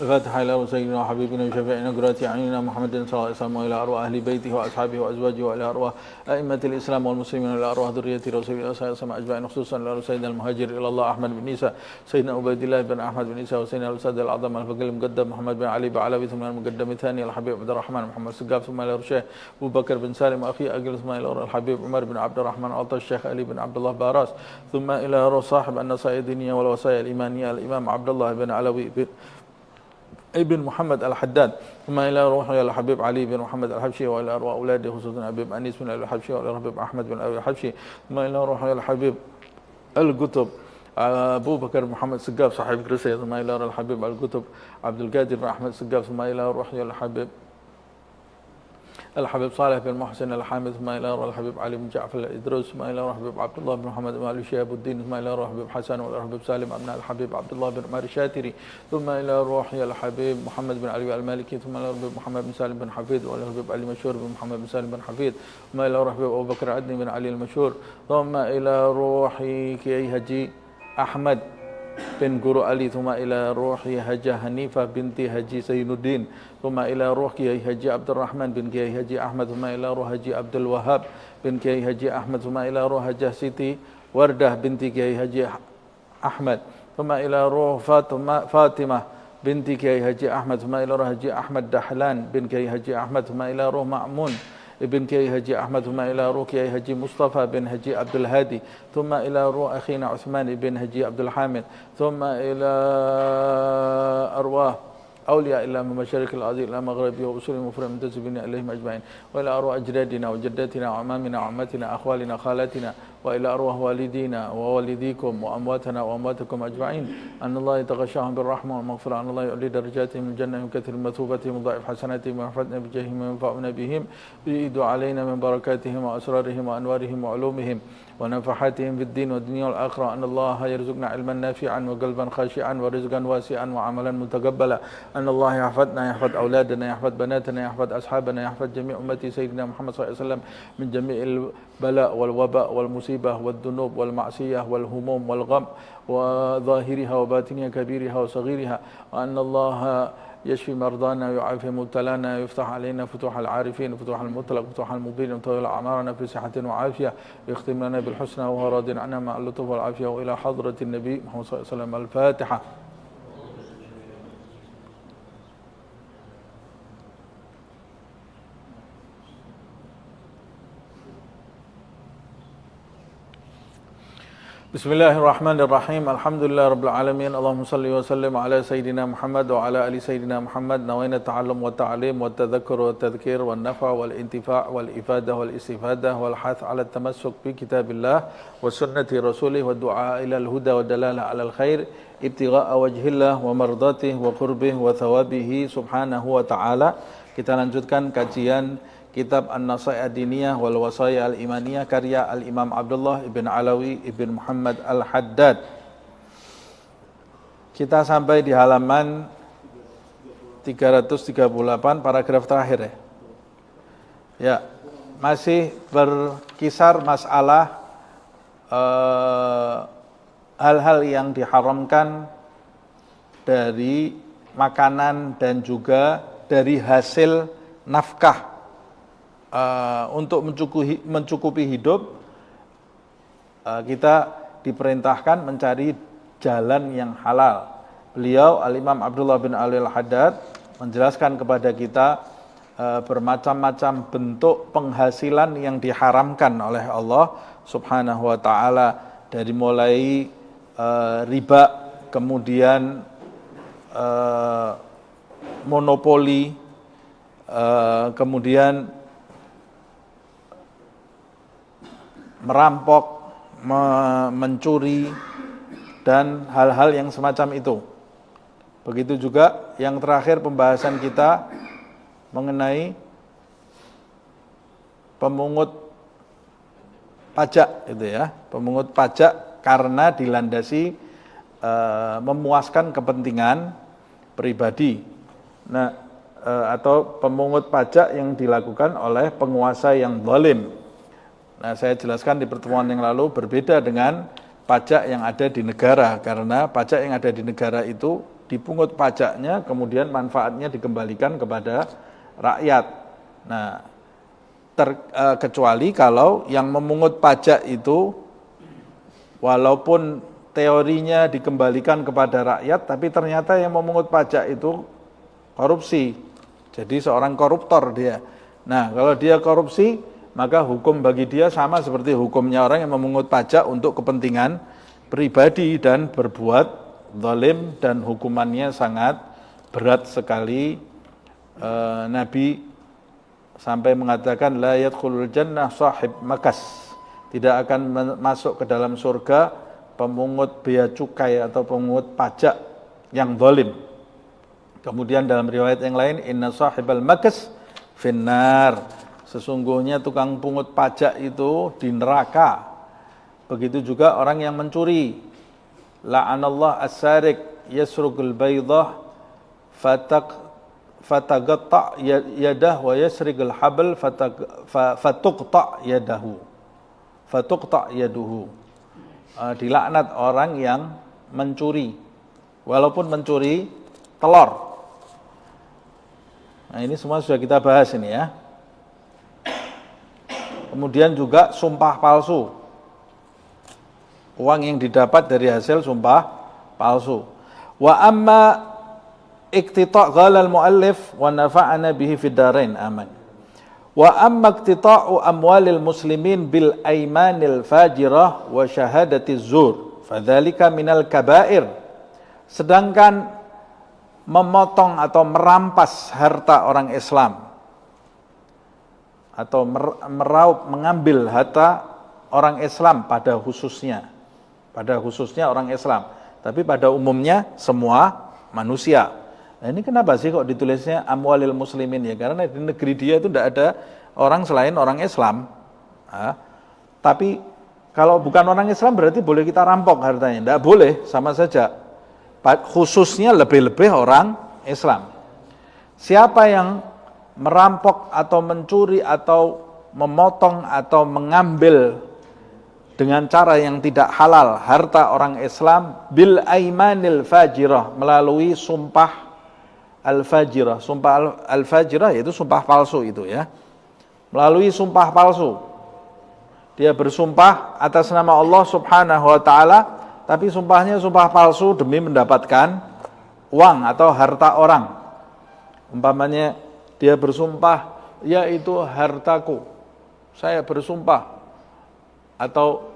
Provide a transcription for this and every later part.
الفاتحة إلى سيدنا وحبيبنا وشفيعنا قرة أعيننا محمد صلى الله عليه وسلم وإلى أرواح أهل بيته وأصحابه وأزواجه وإلى أرواح أئمة الإسلام والمسلمين وإلى أرواح ذرية رسول الله صلى الله عليه وسلم أجمعين، خصوصا إلى سيدنا المهاجر إلى الله أحمد بن عيسى، سيدنا عبيد الله بن أحمد بن عيسى، وسيدنا الأستاذ الأعظم الفقيه المقدم محمد بن علي بعلوي، ثم المقدم الثاني الحبيب عبد الرحمن محمد سقاف، ثم إلى الشيخ أبو بكر بن سالم أخي أجل، ثم إلى الحبيب عمر بن عبد الرحمن عطا، الشيخ علي بن عبد الله باراس، ثم إلى صاحب النصائح الدينية والوصايا الإيمانية الإمام عبد الله بن علوي ابن محمد الحداد، ثم إلى روح الحبيب علي بن محمد الحبشي، وإلى أرواح أولاده خصوصا أبي أنيس بن الحبشي، وإلى الحبيب أحمد بن أبي الحبشي، ثم إلى روح الحبيب القطب أبو بكر محمد سقاف صاحب كرسي، ثم إلى الحبيب القطب عبد القادر بن أحمد سقاف، ثم إلى روح الحبيب صالح بن محسن الحامد، ثم إلى روح الحبيب علي بن جعفر الإدروس، ثم إلى روح الحبيب عبد الله بن محمد بن علي شهاب الدين، ثم إلى روح الحبيب حسن والحبيب سالم أبناء الحبيب عبد الله بن عمر الشاتري، ثم إلى روح الحبيب محمد بن علي المالكي، ثم إلى الحبيب محمد بن سالم بن حفيظ، وإلى الحبيب علي مشهور بن محمد بن سالم بن حفيظ، ثم إلى روح الحبيب أبو بكر عدني بن علي المشهور، ثم إلى روح كي هجي أحمد بن Guru Ali, ثم إلى روح Hajah Hanifah binti Haji Zainuddin, ثم إلى روح Kiai Haji Abdul Rahman bin Kiai Haji Ahmad, ثم إلى روح Haji Abdul Wahab bin Kiai Haji Ahmad, ثم إلى روح Hajah Siti Wardah binti Kiai Haji Ahmad, ثم إلى روح Fatimah binti Kiai Haji Ahmad, ثم إلى روح Haji Ahmad Dahlan bin Kiai Haji Ahmad, ثم إلى روح Ma'mun ابن كي هجي أحمد، ثم إلى روح كي هجي مصطفى بن هجي عبد الهادي، ثم إلى روح أخينا عثمان بن هجي عبد الحامد، ثم إلى أرواح أولياء الله من مشارق الأرض إلى مغربها وأصول المفرد منتسبين إليهم أجمعين، وإلى أرواح أجدادنا وجداتنا وعمامنا وعماتنا أخوالنا خالاتنا، وإلى أرواح والدينا ووالديكم وأمواتنا وأمواتكم أجمعين، أن الله يتغشاهم بالرحمة والمغفرة، أن الله يعلي درجاتهم الجنة يكثر مثوبتهم وضاعف حسناتهم ويحفظنا بجاههم وينفعنا بهم، يعيد علينا من بركاتهم وأسرارهم وأنوارهم وعلومهم ونفحاتهم في الدين والدنيا والآخرة، أن الله يرزقنا علما نافعا وقلبا خاشعا ورزقا واسعا وعملا متقبلا، أن الله يحفظنا يحفظ أولادنا يحفظ بناتنا يحفظ أصحابنا يحفظ جميع أمتي سيدنا محمد صلى الله عليه وسلم من جميع البلاء والوباء والمصيبة والذنوب والمعصية والهموم والغم وظاهرها وباطنها كبيرها وصغيرها، وأن الله يشفي مرضانا ويعافي مبتلانا ويفتح علينا فتوح العارفين فتوح المطلق فتوح المبين وطول أعمارنا في صحة وعافية، ويختم لنا بالحسنى وهو راض عنا مع اللطف والعافية، وإلى حضرة النبي محمد صلى الله عليه وسلم. الفاتحة. بسم الله الرحمن الرحيم. الحمد لله رب العالمين. اللهم صل وسلم على سيدنا محمد وعلى آل سيدنا محمد. نوينا التعلم والتعليم والتذكر والتذكير والنفع والانتفاع والإفادة والاستفادة والحث على التمسك بكتاب الله وسنة رسوله والدعاء إلى الهدى والدلالة على الخير ابتغاء وجه الله ومرضاته وقربه وثوابه سبحانه وتعالى. Kita lanjutkan kajian Kitab An-Nasaih Ad-Diniyah wal Wasaya Al-Imaniyah karya Al-Imam Abdullah ibn Alawi ibn Muhammad Al-Haddad. Kita sampai di halaman 338 paragraf terakhir ya. Ya, masih berkisar masalah hal-hal yang diharamkan dari makanan dan juga dari hasil nafkah untuk mencukupi hidup. Kita diperintahkan mencari jalan yang halal. Beliau Al-Imam Abdullah bin Ali Al-Haddad menjelaskan kepada kita bermacam-macam bentuk penghasilan yang diharamkan oleh Allah Subhanahu wa taala, dari mulai riba, kemudian monopoli, kemudian merampok, mencuri, dan hal-hal yang semacam itu. Begitu juga yang terakhir pembahasan kita mengenai pemungut pajak, itu ya, pemungut pajak karena dilandasi memuaskan kepentingan pribadi. Nah, atau pemungut pajak yang dilakukan oleh penguasa yang zalim. Nah, saya jelaskan di pertemuan yang lalu berbeda dengan pajak yang ada di negara, karena pajak yang ada di negara itu dipungut pajaknya, kemudian manfaatnya dikembalikan kepada rakyat. Nah, kecuali kalau yang memungut pajak itu walaupun teorinya dikembalikan kepada rakyat, tapi ternyata yang memungut pajak itu korupsi. Jadi seorang koruptor dia. Nah, kalau dia korupsi, maka hukum bagi dia sama seperti hukumnya orang yang memungut pajak untuk kepentingan pribadi dan berbuat zalim, dan hukumannya sangat berat sekali. Nabi sampai mengatakan la yadkhulul jannah sahib makas, tidak akan masuk ke dalam surga pemungut bea cukai atau pemungut pajak yang zalim. Kemudian dalam riwayat yang lain, inna sahibal makas finnar, sesungguhnya tukang pungut pajak itu di neraka. Begitu juga orang yang mencuri, la'anallah as-sariq yasrugul baydah fataqatta yadah wa yasrigul habl fatuqta yaduhu. Dilaknat orang yang mencuri, walaupun mencuri telur. Nah, ini semua sudah kita bahas ini ya. Kemudian juga sumpah palsu, uang yang didapat dari hasil sumpah palsu. Wa amma iqtita' ghalal muallif wa nafa'ana bihi fid darain aman. Wa amma iqtita'u amwalil muslimin bil aymanil fajirah wa syahadatiz zur fadzalika minal kabair. Sedangkan memotong atau merampas harta orang Islam atau meraup, mengambil harta orang Islam pada khususnya orang Islam, tapi pada umumnya semua manusia. Nah, ini kenapa sih kok ditulisnya amwalil muslimin ya? Karena di negeri dia itu tidak ada orang selain orang Islam. Nah, tapi kalau bukan orang Islam berarti boleh kita rampok hartanya? Tidak boleh, sama saja. Khususnya lebih-lebih orang Islam. Siapa yang merampok atau mencuri atau memotong atau mengambil dengan cara yang tidak halal harta orang Islam bil aimanil fajirah, melalui sumpah al-fajirah. Sumpah al-fajirah yaitu sumpah palsu itu ya. Melalui sumpah palsu. Dia bersumpah atas nama Allah Subhanahu wa taala, tapi sumpahnya sumpah palsu demi mendapatkan uang atau harta orang. Umpamanya dia bersumpah, ya itu hartaku, saya bersumpah. Atau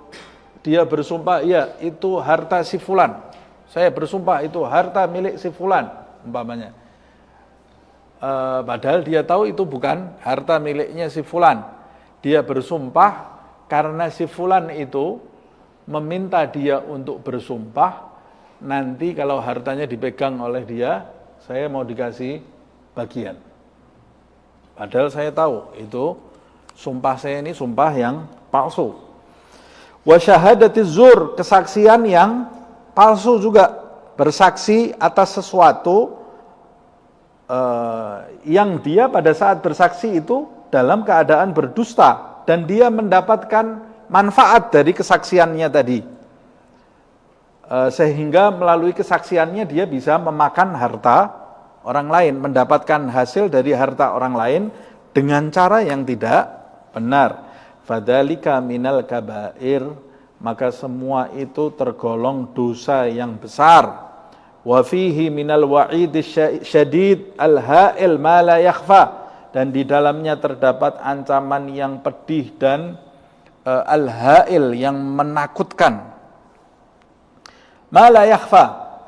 dia bersumpah, ya itu harta si fulan, saya bersumpah itu harta milik si fulan, umpamanya. Padahal dia tahu itu bukan harta miliknya si fulan. Dia bersumpah karena si fulan itu meminta dia untuk bersumpah, nanti kalau hartanya dipegang oleh dia, saya mau dikasih bagian. Padahal saya tahu itu sumpah saya ini sumpah yang palsu. Wa syahadatiz zur, kesaksian yang palsu juga, bersaksi atas sesuatu yang dia pada saat bersaksi itu dalam keadaan berdusta dan dia mendapatkan manfaat dari kesaksiannya tadi, sehingga melalui kesaksiannya dia bisa memakan harta orang lain, mendapatkan hasil dari harta orang lain dengan cara yang tidak benar. Fadzalika minal kabair, maka semua itu tergolong dosa yang besar. Wa fihi minal wa'idis syadid al-ha'il ma la yakhfa, dan di dalamnya terdapat ancaman yang pedih dan al-ha'il yang menakutkan. Ma la yakhfa,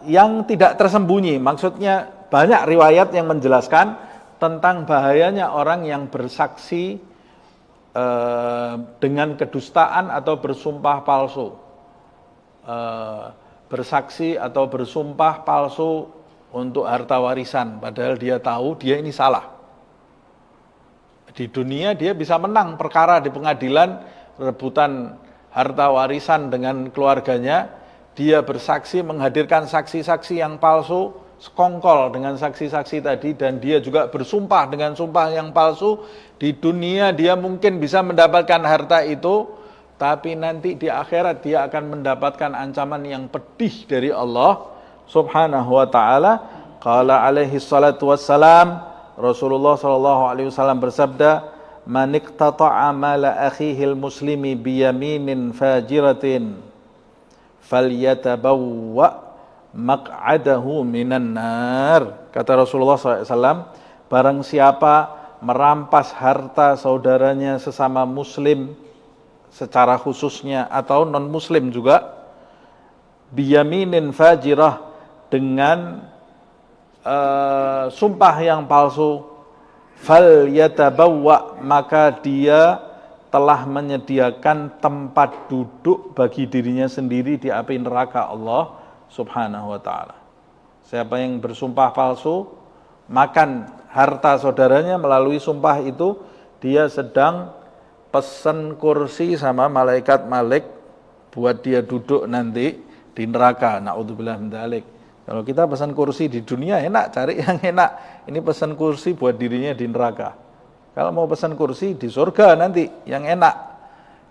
yang tidak tersembunyi. Maksudnya banyak riwayat yang menjelaskan tentang bahayanya orang yang bersaksi dengan kedustaan atau bersumpah palsu. Bersaksi atau bersumpah palsu untuk harta warisan, padahal dia tahu dia ini salah. Di dunia dia bisa menang perkara di pengadilan, rebutan harta warisan dengan keluarganya, dia bersaksi menghadirkan saksi-saksi yang palsu, sekongkol dengan saksi-saksi tadi, dan dia juga bersumpah dengan sumpah yang palsu. Di dunia dia mungkin bisa mendapatkan harta itu, tapi nanti di akhirat dia akan mendapatkan ancaman yang pedih dari Allah Subhanahu wa ta'ala. Qala alaihi salatu wassalam, Rasulullah sallallahu alaihi wasallam bersabda, "Man iqtata'a mala akhihil muslimi biyaminin fajiratin falyatabawwa maq'adahu minan nar." Kata Rasulullah SAW, barang siapa merampas harta saudaranya sesama muslim secara khususnya atau non muslim juga, biyaminin fajirah, dengan sumpah yang palsu, fal yatabawwa, maka dia telah menyediakan tempat duduk bagi dirinya sendiri di api neraka Allah Subhanahu wa ta'ala. Siapa yang bersumpah palsu, makan harta saudaranya melalui sumpah itu, dia sedang pesan kursi sama malaikat Malik buat dia duduk nanti di neraka. Na'udzubillah min dzalik. Kalau kita pesan kursi di dunia enak, cari yang enak. Ini pesan kursi buat dirinya di neraka. Kalau mau pesan kursi di surga nanti yang enak.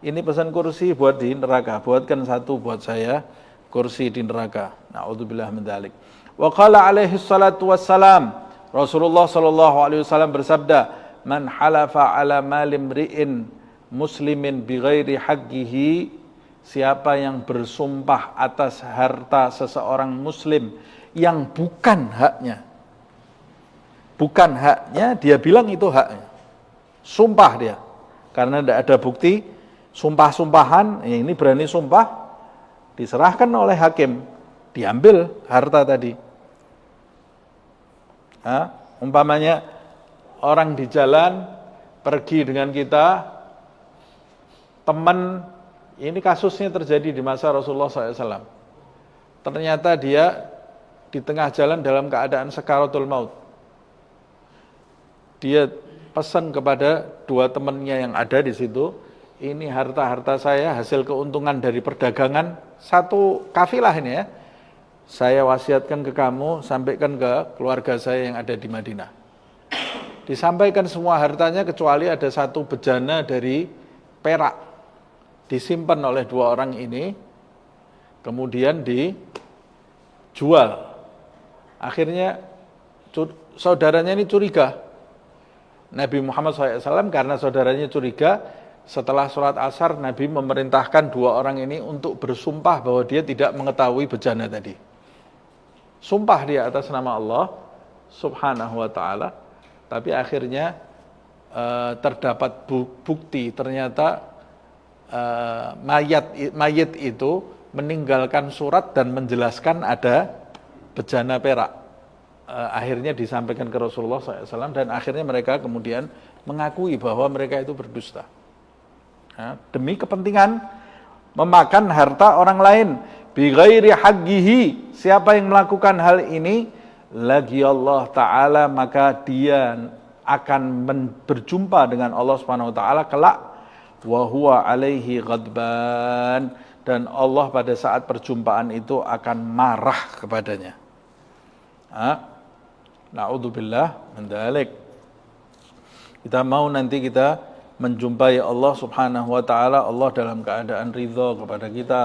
Ini pesan kursi buat di neraka. Buatkan satu buat saya, kursi di neraka. Na'udzubillah min dzalik. Wa qala alaihi salatu wassalam, Rasulullah sallallahu alaihi wasallam bersabda, "Man halafa ala malim ri'in muslimin bighairi haqqihi," siapa yang bersumpah atas harta seseorang muslim yang bukan haknya. Bukan haknya, dia bilang itu haknya. Sumpah dia. Karena tidak ada bukti, sumpah-sumpahan, ini berani sumpah, diserahkan oleh hakim, diambil harta tadi. Umpamanya orang di jalan pergi dengan kita, teman, ini kasusnya terjadi di masa Rasulullah SAW. Ternyata dia di tengah jalan dalam keadaan sakaratul maut. Dia pesan kepada dua temannya yang ada di situ, ini harta-harta saya hasil keuntungan dari perdagangan, satu kafilah ini ya, saya wasiatkan ke kamu, sampaikan ke keluarga saya yang ada di Madinah. Disampaikan semua hartanya kecuali ada satu bejana dari perak, disimpan oleh dua orang ini, kemudian dijual. Akhirnya saudaranya ini curiga. Nabi Muhammad SAW karena saudaranya curiga, setelah sholat asar Nabi memerintahkan dua orang ini untuk bersumpah bahwa dia tidak mengetahui bejana tadi. Sumpah dia atas nama Allah Subhanahu wa ta'ala, tapi akhirnya terdapat bukti, ternyata mayat itu meninggalkan surat dan menjelaskan ada bejana perak. Akhirnya disampaikan ke Rasulullah SAW dan akhirnya mereka kemudian mengakui bahwa mereka itu berdusta. Demi kepentingan memakan harta orang lain. Bighairi haqqihi, siapa yang melakukan hal ini, lagi Allah Ta'ala, maka dia akan berjumpa dengan Allah Subhanahu wa ta'ala kelak, wa huwa alaihi ghadban, dan Allah pada saat perjumpaan itu akan marah kepadanya. Na'udzubillah min dzalik. Kita mau nanti kita menjumpai Allah Subhanahu wa ta'ala, Allah dalam keadaan ridha kepada kita,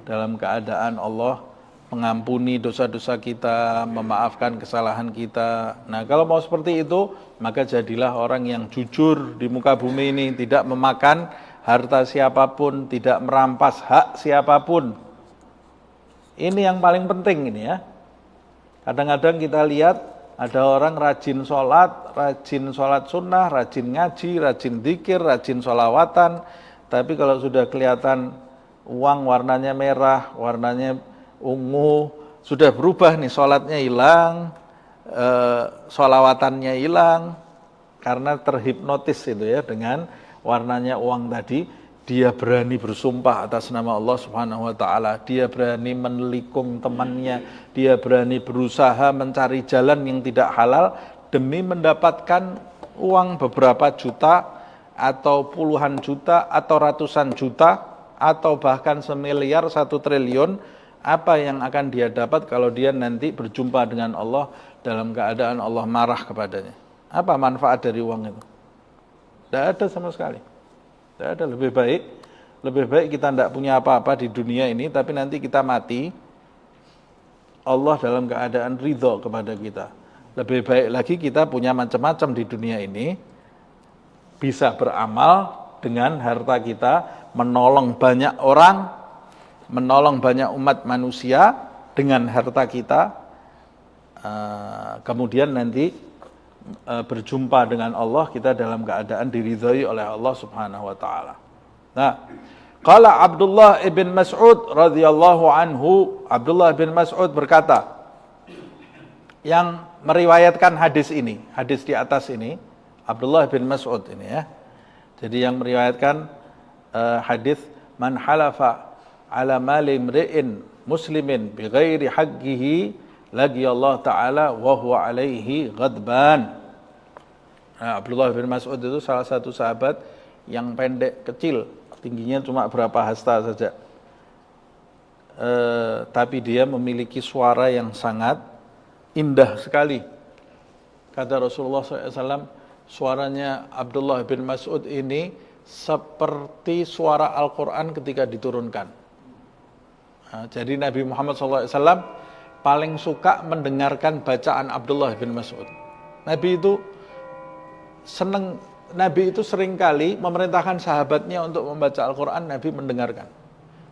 dalam keadaan Allah mengampuni dosa-dosa kita, memaafkan kesalahan kita. Nah, kalau mau seperti itu, maka jadilah orang yang jujur di muka bumi ini, tidak memakan harta siapapun, tidak merampas hak siapapun. Ini yang paling penting ini ya. Kadang-kadang kita lihat ada orang rajin sholat sunnah, rajin ngaji, rajin dzikir, rajin sholawatan, tapi kalau sudah kelihatan uang warnanya merah, warnanya ungu, sudah berubah nih, sholatnya hilang, sholawatannya hilang, karena terhipnotis itu ya dengan warnanya uang tadi. Dia berani bersumpah atas nama Allah Subhanahu wa ta'ala, dia berani menelikung temannya, dia berani berusaha mencari jalan yang tidak halal demi mendapatkan uang beberapa juta atau puluhan juta atau ratusan juta atau bahkan semiliar, 1 triliun. Apa yang akan dia dapat kalau dia nanti berjumpa dengan Allah dalam keadaan Allah marah kepadanya? Apa manfaat dari uang itu? Tidak ada sama sekali. Tidak ada. Lebih baik kita tidak punya apa-apa di dunia ini, tapi nanti kita mati, Allah dalam keadaan ridho kepada kita. Lebih baik lagi kita punya macam-macam di dunia ini, bisa beramal dengan harta kita, menolong banyak orang, menolong banyak umat manusia dengan harta kita, kemudian nanti berjumpa dengan Allah, kita dalam keadaan diridhai oleh Allah Subhanahu wa taala. Nah, qala Abdullah ibn Mas'ud radhiyallahu anhu, Abdullah bin Mas'ud berkata, yang meriwayatkan hadis ini, hadis di atas ini, Abdullah bin Mas'ud ini ya. Jadi yang meriwayatkan hadis man halafa ala mali imri'in muslimin bighairi haqqihi lagi Allah Ta'ala wa huwa alaihi ghadban. Nah, Abdullah bin Mas'ud itu salah satu sahabat yang pendek, kecil, tingginya cuma berapa hasta saja. Tapi dia memiliki suara yang sangat indah sekali. Kata Rasulullah SAW, suaranya Abdullah bin Mas'ud ini seperti suara Al-Quran ketika diturunkan. Nah, jadi Nabi Muhammad SAW paling suka mendengarkan bacaan Abdullah bin Mas'ud. Nabi itu senang, Nabi itu seringkali memerintahkan sahabatnya untuk membaca Al-Quran, Nabi mendengarkan.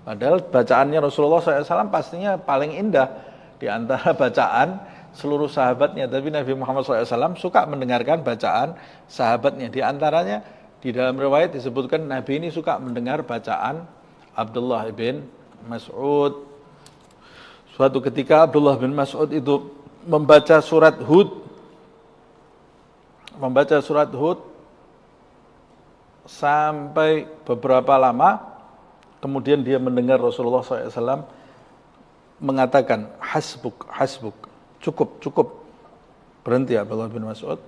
Padahal bacaannya Rasulullah SAW pastinya paling indah di antara bacaan seluruh sahabatnya. Tapi Nabi Muhammad SAW suka mendengarkan bacaan sahabatnya. Di antaranya di dalam riwayat disebutkan Nabi ini suka mendengar bacaan Abdullah bin Mas'ud. Suatu ketika Abdullah bin Mas'ud itu membaca surat Hud sampai beberapa lama, kemudian dia mendengar Rasulullah SAW mengatakan hasbuk, hasbuk, cukup. Berhenti Abdullah bin Mas'ud.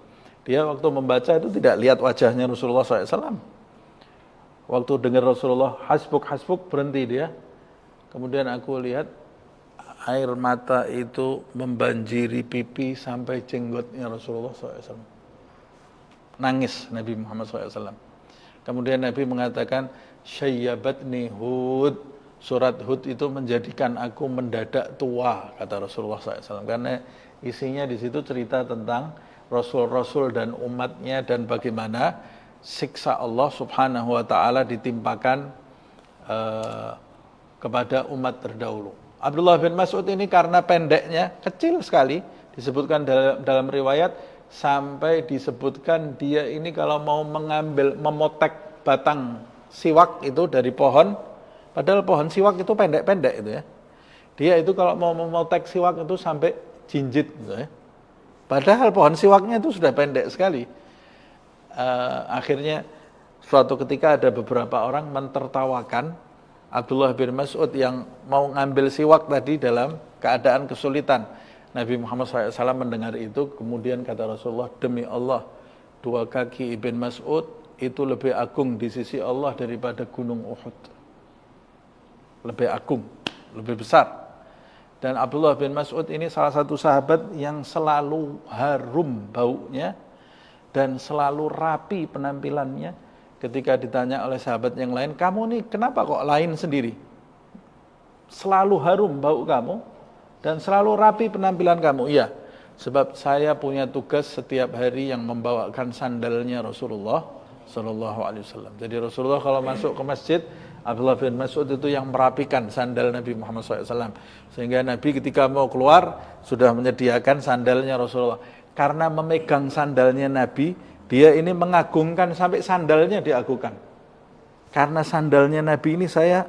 Dia waktu membaca itu tidak lihat wajahnya Rasulullah SAW. Waktu dengar Rasulullah hasbuk, hasbuk, berhenti dia. Kemudian aku lihat air mata itu membanjiri pipi sampai jenggotnya Rasulullah SAW. Nangis Nabi Muhammad SAW. Kemudian Nabi mengatakan, syayyabatni Hud. Surat Hud itu menjadikan aku mendadak tua, kata Rasulullah SAW. Karena isinya di situ cerita tentang Rasul-Rasul dan umatnya dan bagaimana siksa Allah Subhanahu wa Ta'ala ditimpakan kepada umat terdahulu. Abdullah bin Mas'ud ini karena pendeknya, kecil sekali, disebutkan dalam riwayat, sampai disebutkan dia ini kalau mau memotek batang siwak itu dari pohon, padahal pohon siwak itu pendek-pendek itu ya. Dia itu kalau mau memotek siwak itu sampai jinjit gitu ya. Padahal pohon siwaknya itu sudah pendek sekali. Akhirnya suatu ketika ada beberapa orang mentertawakan Abdullah bin Mas'ud yang mau ngambil siwak tadi dalam keadaan kesulitan. Nabi Muhammad SAW mendengar itu, kemudian kata Rasulullah, demi Allah, 2 kaki Ibn Mas'ud itu lebih agung di sisi Allah daripada gunung Uhud. Lebih agung, lebih besar. Dan Abdullah bin Mas'ud ini salah satu sahabat yang selalu harum baunya dan selalu rapi penampilannya. Ketika ditanya oleh sahabat yang lain, kamu nih kenapa kok lain sendiri? Selalu harum bau kamu dan selalu rapi penampilan kamu. Iya, sebab saya punya tugas setiap hari yang membawakan sandalnya Rasulullah Sallallahu Alaihi Wasallam. Jadi Rasulullah kalau masuk ke masjid, Abdullah bin Mas'ud itu yang merapikan sandal Nabi Muhammad SAW. Sehingga Nabi ketika mau keluar sudah menyediakan sandalnya Rasulullah. Karena memegang sandalnya Nabi, dia ini mengagungkan sampai sandalnya diagungkan. Karena sandalnya Nabi ini saya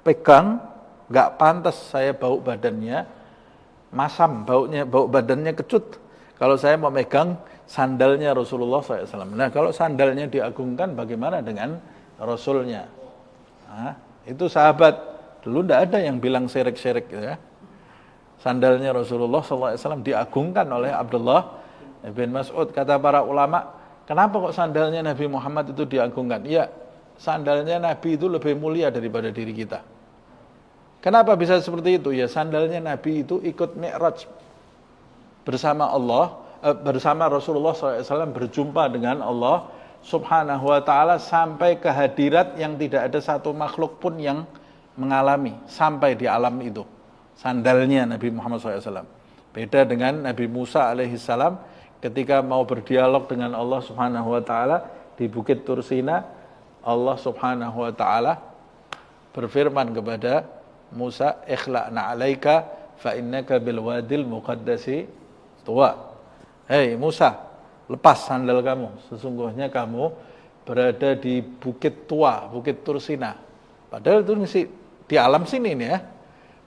pegang, gak pantas saya bau badannya, masam, bau badannya kecut. Kalau saya mau megang sandalnya Rasulullah SAW. Nah kalau sandalnya diagungkan, bagaimana dengan Rasulnya? Nah, itu sahabat, dulu tidak ada yang bilang syirik-syirik ya. Sandalnya Rasulullah SAW diagungkan oleh Abdullah bin Mas'ud. Kata para ulama, kenapa kok sandalnya Nabi Muhammad itu diagungkan? Iya, sandalnya Nabi itu lebih mulia daripada diri kita. Kenapa bisa seperti itu? Ya, sandalnya Nabi itu ikut Mi'raj bersama Allah, bersama Rasulullah SAW berjumpa dengan Allah Subhanahu wa ta'ala sampai ke hadirat yang tidak ada satu makhluk pun yang mengalami sampai di alam itu. sandalnya Nabi Muhammad SAW. Beda dengan Nabi Musa alaihissalam ketika mau berdialog dengan Allah Subhanahu wa taala di Bukit Tursina, Allah Subhanahu wa taala berfirman kepada Musa, "Ikhla'na 'alaika fa innaka bil wadil muqaddasi tuwa." Hei Musa, lepas sandal kamu, sesungguhnya kamu berada di Bukit Tua, Bukit Tursina. Padahal itu masih di alam sini nih ya.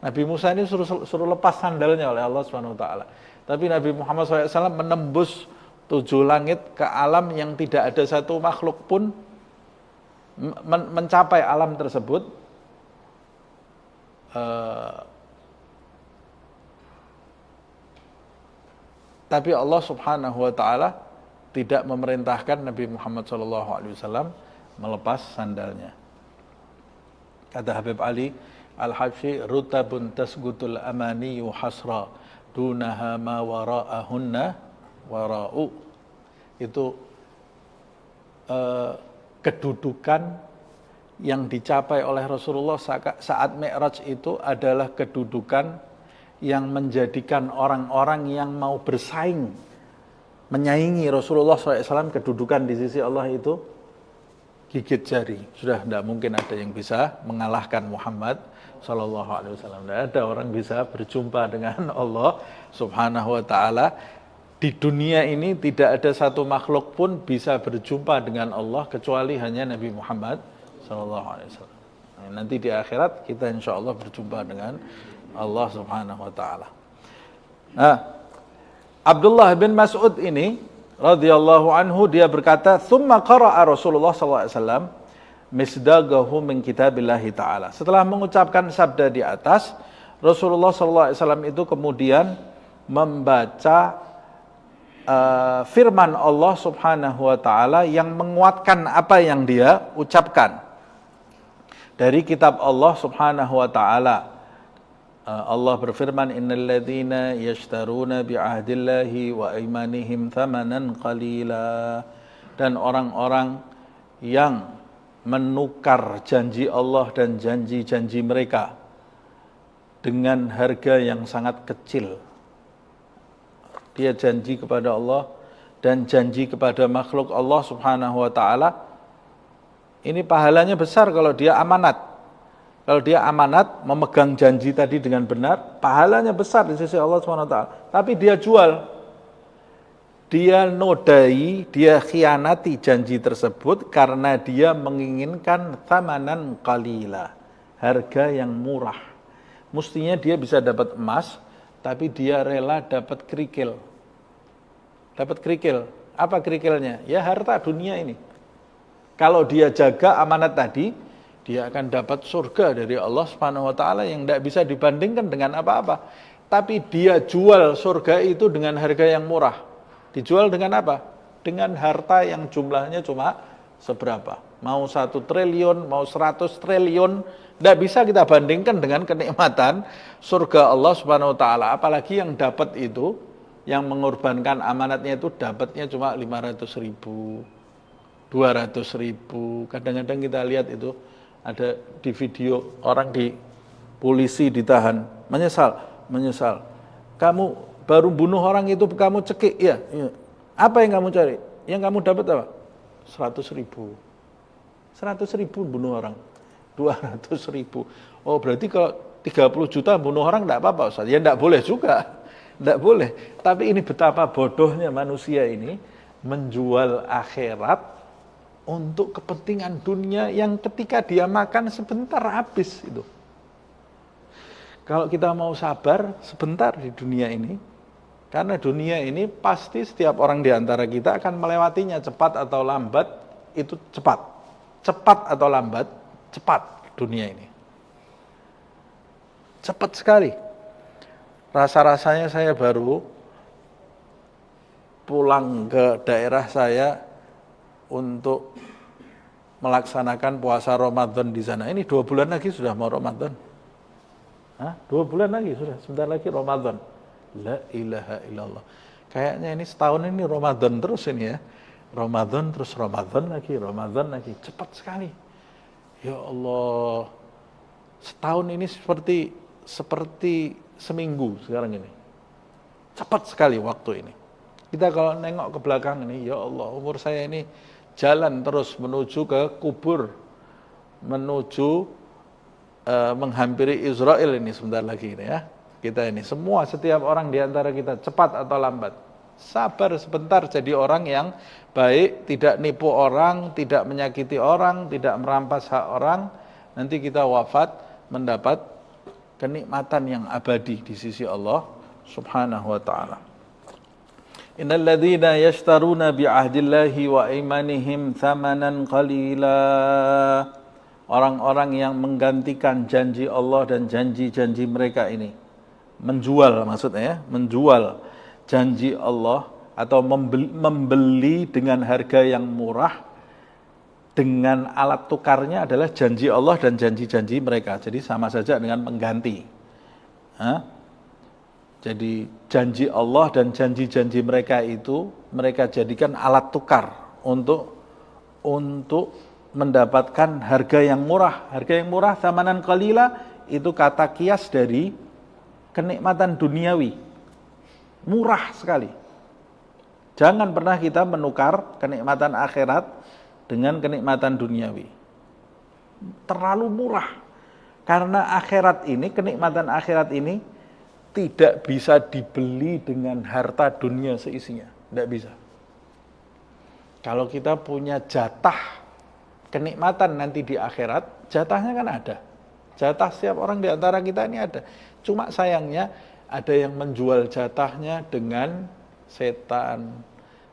Nabi Musa ini suruh lepas sandalnya oleh Allah Subhanahu wa taala. Tapi Nabi Muhammad SAW menembus 7 langit ke alam yang tidak ada satu makhluk pun mencapai alam tersebut. Tapi Allah Subhanahu wa taala tidak memerintahkan Nabi Muhammad SAW melepas sandalnya. Kata Habib Ali Al-Habsyi, rutabun tasgutul amaniyu hasra dunaha ma wara'ahunna wara'u. Itu kedudukan yang dicapai oleh Rasulullah saat Mi'raj itu adalah kedudukan yang menjadikan orang-orang yang mau bersaing menyaingi Rasulullah SAW, kedudukan di sisi Allah itu gigit jari. Sudah tidak mungkin ada yang bisa mengalahkan Muhammad SAW. Tidak ada orang bisa berjumpa dengan Allah Subhanahu wa taala. Di dunia ini tidak ada satu makhluk pun bisa berjumpa dengan Allah kecuali hanya Nabi Muhammad SAW. Nanti di akhirat kita insya Allah berjumpa dengan Allah Subhanahu wa taala. Nah, Abdullah bin Mas'ud ini radhiyallahu anhu dia berkata, "Tsumma qara'a Rasulullah sallallahu alaihi wasallam misdagahu min kitabillahi ta'ala." Setelah mengucapkan sabda di atas, Rasulullah sallallahu alaihi wasallam itu kemudian membaca firman Allah Subhanahu wa taala yang menguatkan apa yang dia ucapkan. Dari kitab Allah Subhanahu wa taala. Allah berfirman, "Innal ladzina yashtaruna bi'ahdillahi wa aymanihim thamanan qalila." Dan orang-orang yang menukar janji Allah dan janji-janji mereka dengan harga yang sangat kecil. Dia janji kepada Allah dan janji kepada makhluk Allah Subhanahu wa taala. Ini pahalanya besar kalau dia amanat. Kalau dia amanat, memegang janji tadi dengan benar, pahalanya besar di sisi Allah SWT. Tapi dia jual, dia nodai, dia khianati janji tersebut karena dia menginginkan thamanan qalila, harga yang murah. Mestinya dia bisa dapat emas, tapi dia rela dapat kerikil. Dapat kerikil. Apa kerikilnya? Ya harta dunia ini. Kalau dia jaga amanat tadi, dia akan dapat surga dari Allah Subhanahu wa taala yang tidak bisa dibandingkan dengan apa-apa. Tapi dia jual surga itu dengan harga yang murah. Dijual dengan apa? Dengan harta yang jumlahnya cuma seberapa? Mau 1 triliun, mau 100 triliun, tidak bisa kita bandingkan dengan kenikmatan surga Allah Subhanahu wa taala. Apalagi yang dapat itu, yang mengorbankan amanatnya itu dapatnya cuma 500.000, 200.000. Kadang-kadang kita lihat itu ada di video orang di polisi ditahan, menyesal. Kamu baru bunuh orang itu kamu cekik, ya. Apa yang kamu cari? Yang kamu dapat apa? 100.000. 100.000 bunuh orang. 200.000. Oh berarti kalau 30 juta bunuh orang tidak apa-apa Ustaz. Ya tidak boleh juga. Tidak boleh. Tapi ini betapa bodohnya manusia ini menjual akhirat untuk kepentingan dunia yang ketika dia makan sebentar habis itu. Kalau kita mau sabar sebentar di dunia ini, karena dunia ini pasti setiap orang di antara kita akan melewatinya cepat atau lambat, itu cepat. Cepat atau lambat, cepat dunia ini. Cepat sekali. Rasa-rasanya saya baru pulang ke daerah saya untuk melaksanakan puasa Ramadan di sana. Ini 2 bulan lagi sudah mau Ramadan. 2 bulan lagi sudah, sebentar lagi Ramadan. La ilaha illallah. Kayaknya ini setahun ini Ramadan terus ini ya. Ramadan terus Ramadan lagi. Cepat sekali. Ya Allah. Setahun ini seperti seminggu sekarang ini. Cepat sekali waktu ini. Kita kalau nengok ke belakang ini, ya Allah, umur saya ini jalan terus menuju ke kubur, menuju menghampiri Israel ini sebentar lagi ini ya. Kita ini semua, setiap orang di antara kita, cepat atau lambat, sabar sebentar jadi orang yang baik, tidak nipu orang, tidak menyakiti orang, tidak merampas hak orang. Nanti kita wafat mendapat kenikmatan yang abadi di sisi Allah Subhanahu wa ta'ala. Innal ladzina yashtaruna bi'ahdillahi wa imanihim thamanan qalila. Orang-orang yang menggantikan janji Allah dan janji-janji mereka ini, menjual maksudnya ya, menjual janji Allah atau membeli dengan harga yang murah, dengan alat tukarnya adalah janji Allah dan janji-janji mereka. Jadi sama saja dengan mengganti. Jadi janji Allah dan janji-janji mereka itu mereka jadikan alat tukar untuk mendapatkan harga yang murah. Harga yang murah, thamanan qalila, itu kata kias dari kenikmatan duniawi. Murah sekali. Jangan pernah kita menukar kenikmatan akhirat dengan kenikmatan duniawi. Terlalu murah. Karena akhirat ini, kenikmatan akhirat ini tidak bisa dibeli dengan harta dunia seisinya. Tidak bisa. Kalau kita punya jatah kenikmatan nanti di akhirat, jatahnya kan ada. Jatah setiap orang di antara kita ini ada. Cuma sayangnya ada yang menjual jatahnya dengan setan.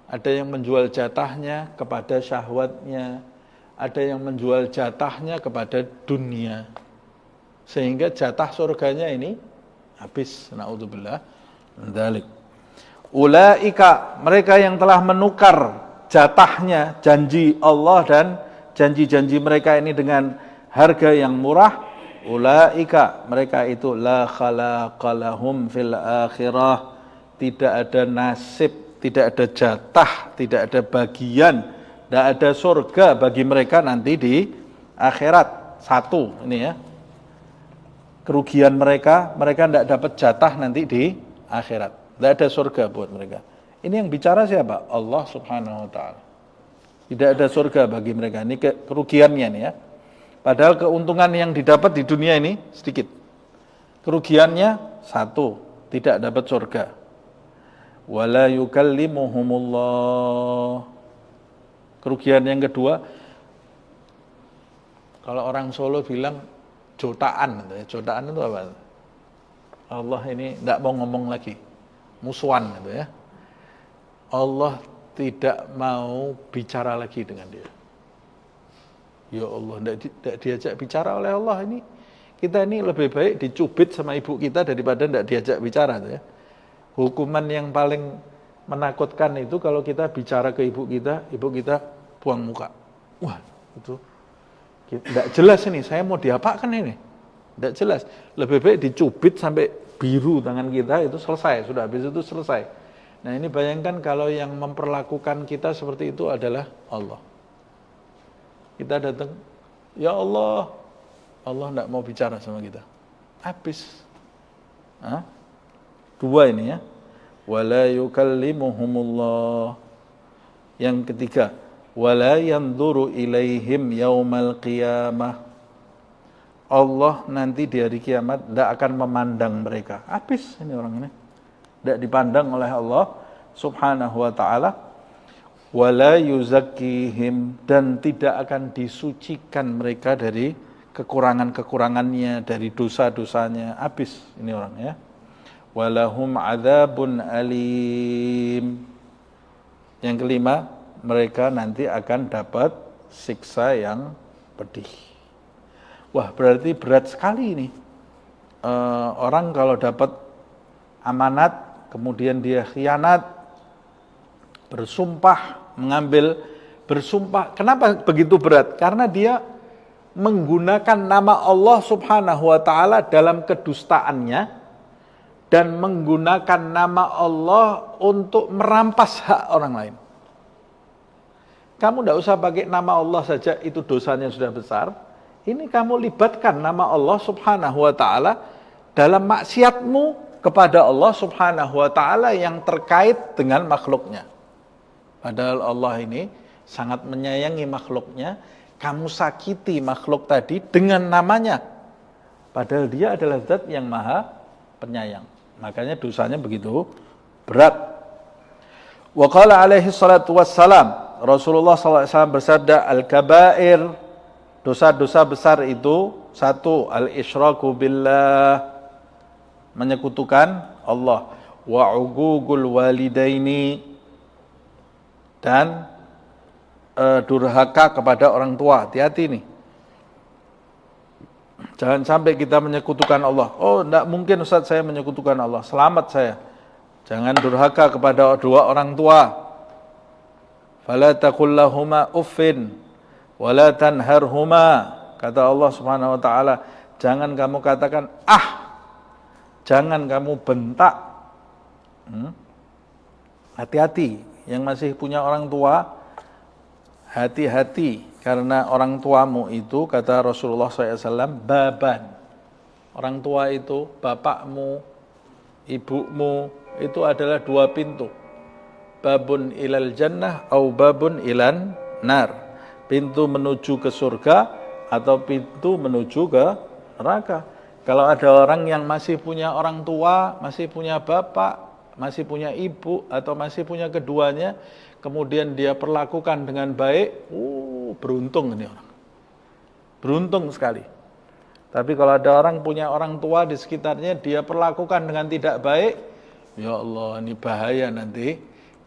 Ada yang menjual jatahnya kepada syahwatnya. Ada yang menjual jatahnya kepada dunia. Sehingga jatah surganya ini habis. Na'udzubillah. Dzalik. Ulaika, mereka yang telah menukar jatahnya, janji Allah dan janji-janji mereka ini dengan harga yang murah, ulaika, mereka itu la khalaqalahum fil akhirah, tidak ada nasib, tidak ada jatah, tidak ada bagian, tidak ada surga bagi mereka nanti di akhirat. Satu ini ya, kerugian mereka tidak dapat jatah nanti di akhirat, tidak ada surga buat mereka. Ini yang bicara siapa? Allah Subhanahu wa ta'ala. Tidak ada surga bagi mereka. Ini kerugiannya nih ya. Padahal keuntungan yang didapat di dunia ini sedikit. Kerugiannya satu, tidak dapat surga. Wala yukallimuhumullah. Kerugian yang kedua, kalau orang Solo bilang jotaan. Jotaan itu apa? Allah ini tidak mau ngomong lagi. Musuhan gitu ya. Allah tidak mau bicara lagi dengan dia. Ya Allah, tidak diajak bicara oleh Allah ini. Kita ini lebih baik dicubit sama ibu kita daripada tidak diajak bicara. Ya. Hukuman yang paling menakutkan itu kalau kita bicara ke ibu kita buang muka. Wah, itu tidak jelas ini, saya mau diapakan ini? Tidak jelas. Lebih baik dicubit sampai biru tangan kita, itu selesai. Sudah habis itu selesai. Nah ini bayangkan kalau yang memperlakukan kita seperti itu adalah Allah. Kita datang, ya Allah, Allah tidak mau bicara sama kita. Habis. Dua ini ya. Wala yukallimuhumullah. Yang ketiga, wala yanzuru ilaihim yaumal qiyamah. Allah nanti di hari kiamat tidak akan memandang mereka. Habis ini orang ini. Tidak dipandang oleh Allah Subhanahu wa ta'ala. Wala yuzakkihim, dan tidak akan disucikan mereka dari kekurangan-kekurangannya, dari dosa-dosanya. Habis ini orang ya. Walahum adzabun alim. Yang kelima, mereka nanti akan dapat siksa yang pedih. Wah, berarti berat sekali ini. Orang kalau dapat amanat kemudian dia khianat, bersumpah, bersumpah. Kenapa begitu berat? Karena dia menggunakan nama Allah Subhanahu wa ta'ala dalam kedustaannya dan menggunakan nama Allah untuk merampas hak orang lain. Kamu tidak usah pakai nama Allah saja, itu dosanya sudah besar. Ini kamu libatkan nama Allah Subhanahu wa ta'ala dalam maksiatmu kepada Allah Subhanahu wa taala yang terkait dengan makhluknya. Padahal Allah ini sangat menyayangi makhluknya, kamu sakiti makhluk tadi dengan namanya. Padahal dia adalah zat yang maha penyayang. Makanya dosanya begitu berat. Wa qala alaihi salatu wassalam, Rasulullah SAW bersabda, al-kabair, dosa-dosa besar itu, satu, al-isyraku billah, menyekutukan Allah, wa uququl walidaini, dan durhaka kepada orang tua. Hati-hati nih. Jangan sampai kita menyekutukan Allah. Oh, enggak mungkin Ustaz saya menyekutukan Allah. Selamat saya. Jangan durhaka kepada dua orang tua. Fala taqul lahuma uffin wala tanharhuma. Kata Allah Subhanahu wa taala, jangan kamu katakan jangan kamu bentak. Hati-hati yang masih punya orang tua, hati-hati, karena orang tuamu itu, kata Rasulullah SAW, baban. Orang tua itu, bapakmu, ibumu, itu adalah dua pintu. Babun ilal jannah au babun ilan nar. Pintu menuju ke surga atau pintu menuju ke neraka. Kalau ada orang yang masih punya orang tua, masih punya bapak, masih punya ibu, atau masih punya keduanya, kemudian dia perlakukan dengan baik, beruntung ini orang. Beruntung sekali. Tapi kalau ada orang punya orang tua di sekitarnya, dia perlakukan dengan tidak baik, ya Allah, ini bahaya nanti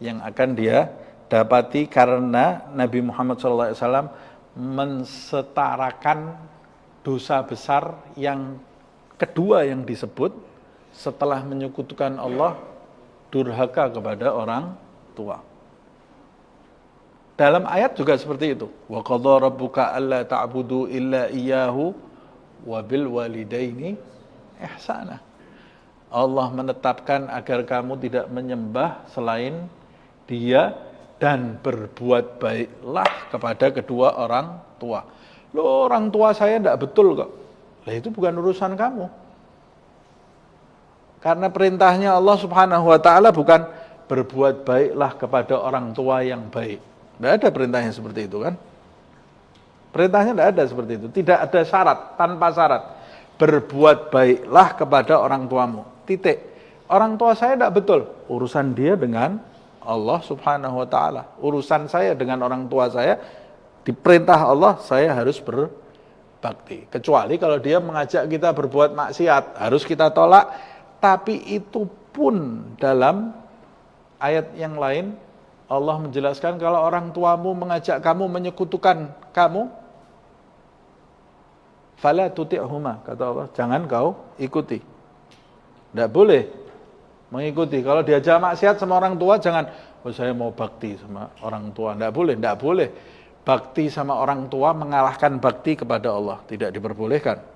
yang akan dia dapati, karena Nabi Muhammad SAW mensetarakan dosa besar yang kedua yang disebut setelah menyekutukan Allah, durhaka kepada orang tua. Dalam ayat juga seperti itu. Wa qadha rabbuka alla ta'budu illa iyyahu wa bil walidaini ihsana. Allah menetapkan agar kamu tidak menyembah selain Dia dan berbuat baiklah kepada kedua orang tua. Loh, orang tua saya tidak betul kok. Lah itu bukan urusan kamu. Karena perintahnya Allah Subhanahu wa taala bukan berbuat baiklah kepada orang tua yang baik. Tidak ada perintahnya seperti itu kan? Perintahnya tidak ada seperti itu. Tidak ada syarat, tanpa syarat. Berbuat baiklah kepada orang tuamu. Titik. Orang tua saya tidak betul. Urusan dia dengan Allah Subhanahu wa taala. Urusan saya dengan orang tua saya, diperintah Allah, saya harus berbakti. Kecuali kalau dia mengajak kita berbuat maksiat, harus kita tolak. Tapi itu pun dalam ayat yang lain Allah menjelaskan, kalau orang tuamu mengajak kamu menyekutukan kamu, fala tuti'huma, kata Allah, jangan kau ikuti. Tidak boleh mengikuti. Kalau diajak maksiat sama orang tua, jangan, saya mau bakti sama orang tua. Tidak boleh, tidak boleh. Bakti sama orang tua mengalahkan bakti kepada Allah, tidak diperbolehkan.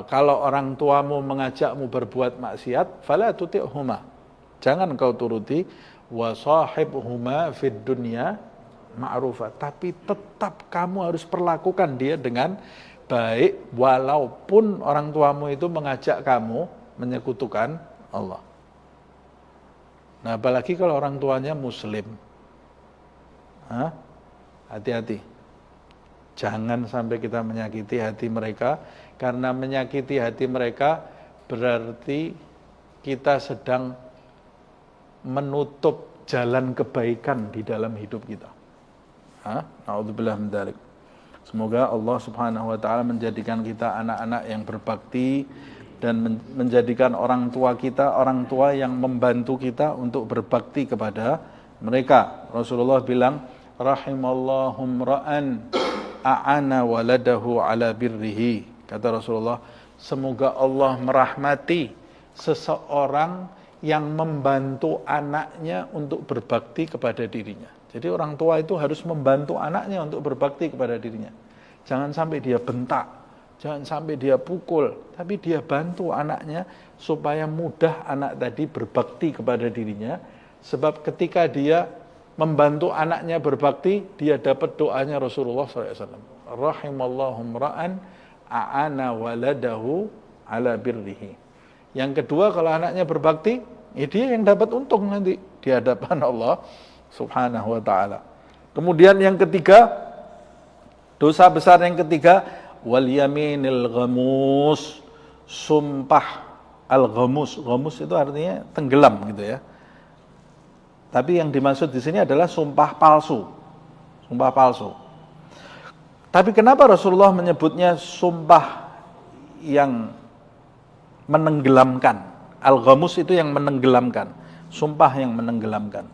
Kalau orang tuamu mengajakmu berbuat maksiat, fala tuti'huma, jangan kau turuti. Wa sahibhuma fid dunya ma'rufa, tapi tetap kamu harus perlakukan dia dengan baik, walaupun orang tuamu itu mengajak kamu menyekutukan Allah. Nah, apalagi kalau orang tuanya muslim. Hati-hati. Jangan sampai kita menyakiti hati mereka, karena menyakiti hati mereka berarti kita sedang menutup jalan kebaikan di dalam hidup kita. Na'udzubillah min dzalik. Semoga Allah Subhanahu wa taala menjadikan kita anak-anak yang berbakti dan menjadikan orang tua kita orang tua yang membantu kita untuk berbakti kepada mereka. Rasulullah bilang, rahimallahu ra'an a'ana waladahu ala birrihi. Kata Rasulullah, semoga Allah merahmati seseorang yang membantu anaknya untuk berbakti kepada dirinya. Jadi orang tua itu harus membantu anaknya untuk berbakti kepada dirinya. Jangan sampai dia bentak, jangan sampai dia pukul, tapi dia bantu anaknya supaya mudah anak tadi berbakti kepada dirinya. Sebab ketika dia membantu anaknya berbakti, dia dapat doanya Rasulullah SAW. Rahimallahu ra'an a'ana waladahu ala birrihi. Yang kedua, kalau anaknya berbakti, dia yang dapat untung nanti di hadapan Allah Subhanahu wa taala. Kemudian yang ketiga, dosa besar yang ketiga, wal yaminil ghamus, sumpah al-ghamus. Ghamus itu artinya tenggelam gitu ya. Tapi yang dimaksud di sini adalah sumpah palsu. Sumpah palsu. Tapi kenapa Rasulullah menyebutnya sumpah yang menenggelamkan? Al-ghamus itu yang menenggelamkan, sumpah yang menenggelamkan.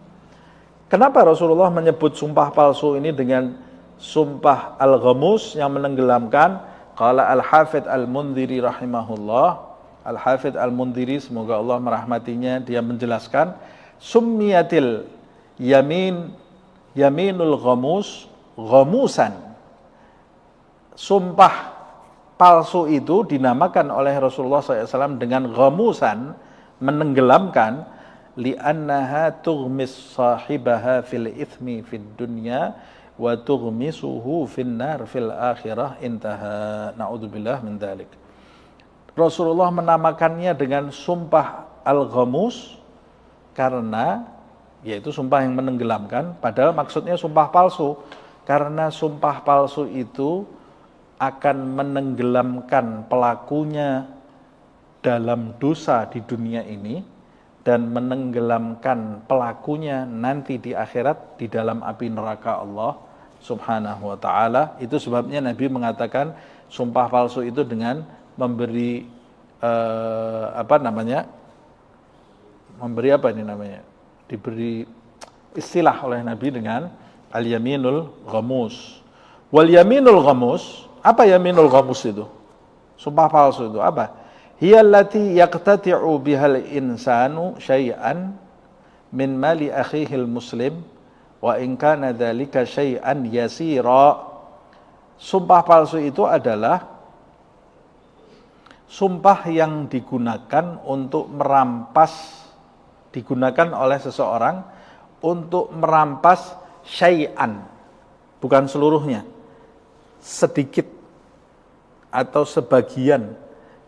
Kenapa Rasulullah menyebut sumpah palsu ini dengan sumpah al-ghamus yang menenggelamkan? Qala al-Hafidz al-Mundhiri rahimahullah. Al-Hafidz al-Mundhiri, semoga Allah merahmatinya, dia menjelaskan, summiyatil yaminul ghamus ghamusan. Sumpah palsu itu dinamakan oleh Rasulullah SAW dengan ghamusan, menenggelamkan, li'annaha tughmis sahibaha fil ithmi fid dunya wa tughmisuhu fin nar fil akhirah, intaha. Na'udzubillah min dzalik. Rasulullah menamakannya dengan sumpah al-ghamus karena yaitu sumpah yang menenggelamkan, padahal maksudnya sumpah palsu, karena sumpah palsu itu akan menenggelamkan pelakunya dalam dosa di dunia ini dan menenggelamkan pelakunya nanti di akhirat di dalam api neraka Allah Subhanahu wa taala. Itu sebabnya Nabi mengatakan sumpah palsu itu dengan memberi diberi istilah oleh Nabi dengan al-yaminul ghamus. Wal yaminul ghamus, apa yaminul ghamus itu? Sumpah palsu itu apa? Hiya allati yaqtati'u bihal insanu syai'an min mali akhihil muslim wa in kana dzalika syai'an yasira. Sumpah palsu itu adalah sumpah yang digunakan untuk merampas, digunakan oleh seseorang untuk merampas syai'an, bukan seluruhnya, sedikit atau sebagian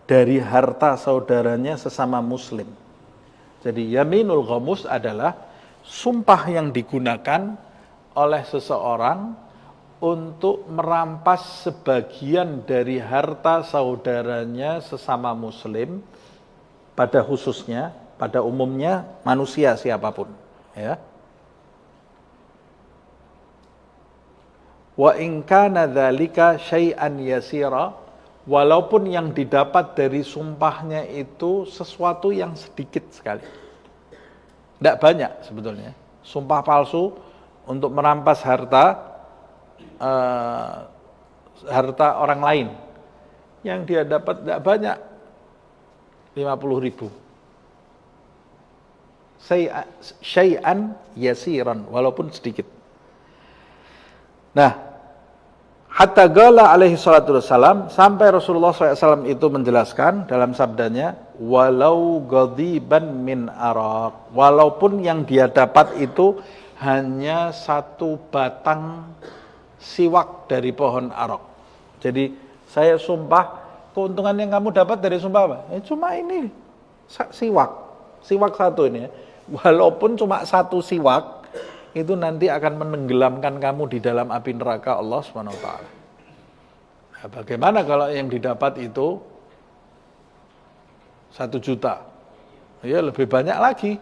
dari harta saudaranya sesama muslim. Jadi yaminul ghamus adalah sumpah yang digunakan oleh seseorang untuk merampas sebagian dari harta saudaranya sesama muslim, pada khususnya, pada umumnya manusia siapapun, ya. Wa in kana dzalika syai'an yasira, walaupun yang didapat dari sumpahnya itu sesuatu yang sedikit sekali. Tidak banyak sebetulnya. Sumpah palsu untuk merampas harta orang lain yang dia dapat tidak banyak, 50.000. Syai'an yasiran, walaupun sedikit. Nah, hatta qala alaihi salatu wassalam, sampai Rasulullah SAW itu menjelaskan dalam sabdanya, walau ghadiban min araq, walaupun yang dia dapat itu hanya satu batang siwak dari pohon arok. Jadi saya sumpah, keuntungan yang kamu dapat dari sumpah apa? Cuma ini, siwak satu ini ya. Walaupun cuma satu siwak, itu nanti akan menenggelamkan kamu di dalam api neraka Allah Subhanahu wa taala. Nah, bagaimana kalau yang didapat itu 1 juta? Ya lebih banyak lagi,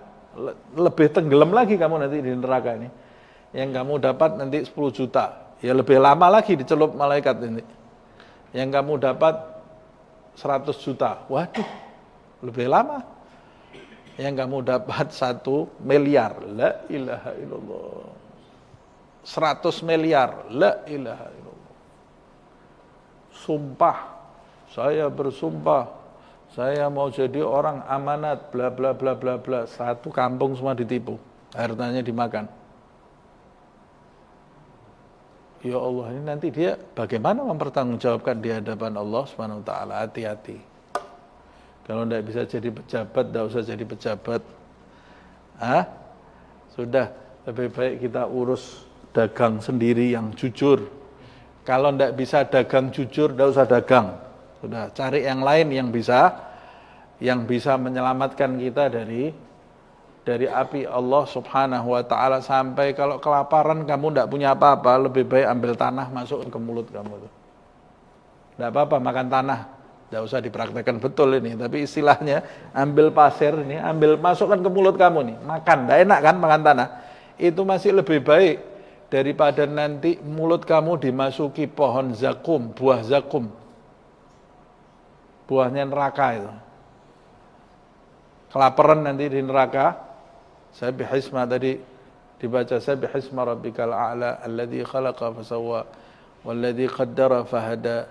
lebih tenggelam lagi kamu nanti di neraka ini. Yang kamu dapat nanti 10 juta. Ya lebih lama lagi dicelup malaikat ini. Yang kamu dapat 100 juta. Waduh, lebih lama. Yang kamu dapat 1 miliar. La ilaha illallah. 100 miliar. La ilaha illallah. Sumpah. Saya bersumpah. Saya mau jadi orang amanat. Bla bla bla bla bla. 1 kampung semua ditipu. Hartanya dimakan. Ya Allah, ini nanti dia bagaimana mempertanggungjawabkan di hadapan Allah Subhanahu wa taala. Hati-hati. Kalau tidak bisa jadi pejabat, tidak usah jadi pejabat. Sudah, lebih baik kita urus dagang sendiri yang jujur. Kalau tidak bisa dagang jujur, tidak usah dagang. Sudah, cari yang lain yang bisa menyelamatkan kita dari api Allah Subhanahu wa taala. Sampai kalau kelaparan kamu tidak punya apa-apa, lebih baik ambil tanah masuk ke mulut kamu tuh. Tidak apa-apa makan tanah. Tidak usah dipraktekkan betul ini, tapi istilahnya ambil pasir ini, masukkan ke mulut kamu nih, makan. Tidak enak kan makan tanah? Itu masih lebih baik daripada nanti mulut kamu dimasuki pohon zakum, buah zakum. Buahnya neraka itu. Kelaparan nanti di neraka. Sabbihisma tadi dibaca sabbihisma rabbikal a'la alladzi khalaqa fasawwa walladzi qaddara fahada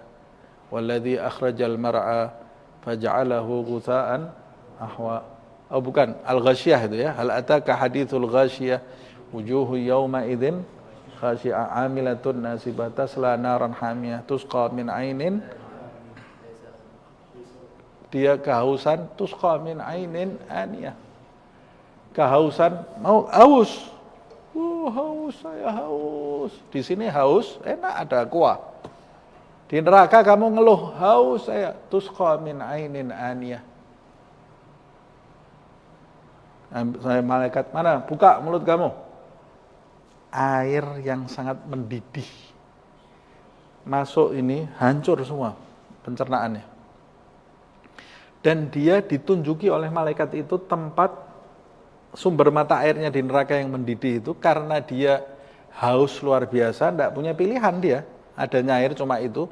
walladzi akhrajal mar'a faj'alahu ghutsa'an ahwa. Oh bukan, al-ghasyiyah itu ya. Hal ataka hadithul ghasyiyah wujuhu yawma idzin khashi'ah 'amilatun nasibah tasla naran hamiyah tusqa min 'ainin, dia kehausan, tusqa min 'ainin aniyah. Kehausan, mau haus. Haus, saya haus. Di sini haus, enak ada kuah. Di neraka kamu ngeluh, haus saya, tusqa min 'ainin aniyah. Saya malaikat, mana? Buka mulut kamu. Air yang sangat mendidih. Masuk ini, hancur semua pencernaannya. Dan dia ditunjuki oleh malaikat itu tempat sumber mata airnya di neraka yang mendidih itu, karena dia haus luar biasa, tidak punya pilihan dia. Adanya air cuma itu,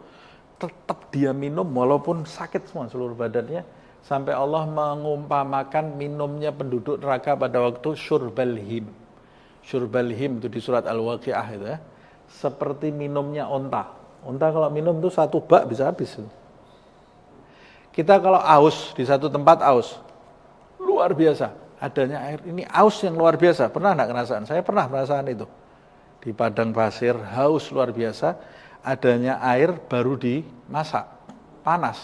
tetap dia minum walaupun sakit semua seluruh badannya, sampai Allah mengumpamakan minumnya penduduk neraka pada waktu syurbal him. Syurbal him itu di surat Al-Waqi'ah itu ya, seperti minumnya onta. Onta kalau minum itu satu bak bisa habis. Kita kalau aus di satu tempat aus, luar biasa. Adanya air, ini aus yang luar biasa. Pernah enggak ngerasain? Saya pernah merasakan itu. Di padang pasir, haus luar biasa. Adanya air baru dimasak, panas.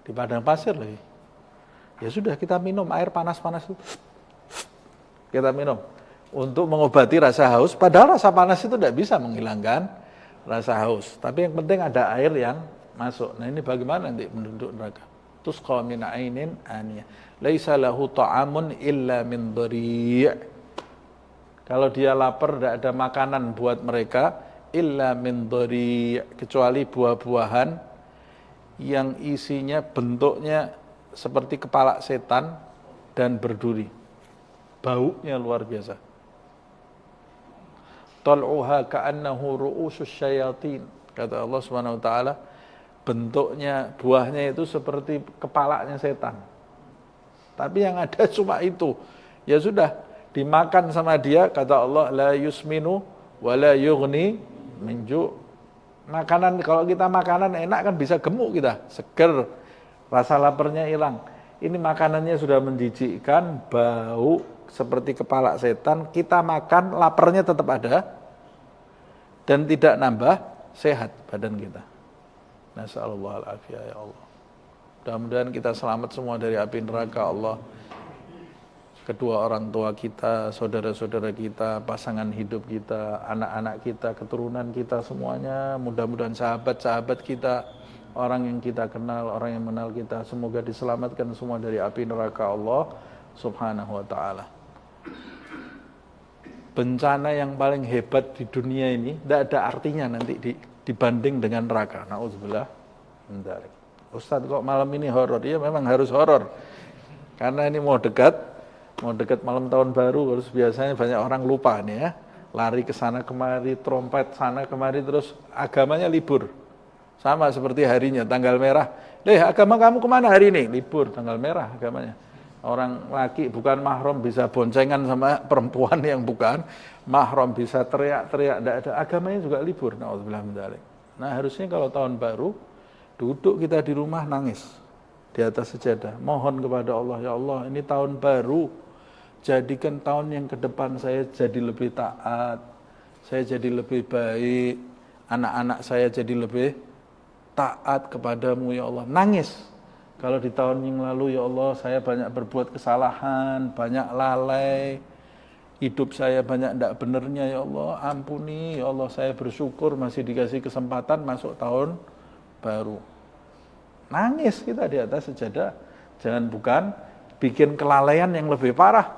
Di padang pasir lagi. Ya sudah, kita minum air panas-panas itu. Kita minum. Untuk mengobati rasa haus, padahal rasa panas itu tidak bisa menghilangkan rasa haus. Tapi yang penting ada air yang masuk. Nah ini bagaimana nanti penduduk neraka? Tusqa min 'ainin aniyah. Laisa lahu ta'amun illa min dhari'. Kalau dia lapar tidak ada makanan buat mereka illa min dhari', kecuali buah-buahan yang isinya bentuknya seperti kepala setan dan berduri. Baunya luar biasa. Tal'uha ka'annahu ru'usus syayatin. Kata Allah Subhanahu wa taala, bentuknya buahnya itu seperti kepalanya setan. Tapi yang ada cuma itu. Ya sudah, dimakan sama dia, kata Allah, la yusminu wa la yughni min ju'. Makanan, kalau kita makanan enak kan bisa gemuk kita, seger, rasa laparnya hilang. Ini makanannya sudah menjijikkan, bau seperti kepala setan, kita makan, laparnya tetap ada dan tidak nambah sehat badan kita. Nasallallahu al-afiyah ya Allah. Mudah-mudahan kita selamat semua dari api neraka Allah. Kedua orang tua kita, saudara-saudara kita, pasangan hidup kita, anak-anak kita, keturunan kita semuanya, mudah-mudahan sahabat-sahabat kita, orang yang kita kenal, orang yang mengenal kita, semoga diselamatkan semua dari api neraka Allah Subhanahu wa taala. Bencana yang paling hebat di dunia ini tidak ada artinya nanti dibanding dengan neraka. Nauzubillah. Ustaz kok malam ini horor? Iya memang harus horor. Karena ini mau dekat malam tahun baru, terus biasanya banyak orang lupa nih ya. Lari ke sana kemari, trompet sana kemari, terus agamanya libur. Sama seperti harinya, tanggal merah. Agama kamu kemana hari ini? Libur, tanggal merah agamanya. Orang laki bukan mahram bisa boncengan sama perempuan yang bukan mahram, bisa teriak-teriak, tidak ada, agamanya juga libur. Na'udzubillah min dzalik. Nah harusnya kalau tahun baru, duduk kita di rumah nangis di atas sejadah, mohon kepada Allah, ya Allah ini tahun baru, jadikan tahun yang ke depan saya jadi lebih taat, saya jadi lebih baik, anak-anak saya jadi lebih taat kepadamu ya Allah. Nangis. Kalau di tahun yang lalu ya Allah saya banyak berbuat kesalahan, banyak lalai, hidup saya banyak tidak benarnya ya Allah, ampuni ya Allah, saya bersyukur masih dikasih kesempatan masuk tahun baru. Nangis kita di atas sejadah. Jangan bukan bikin kelalaian yang lebih parah.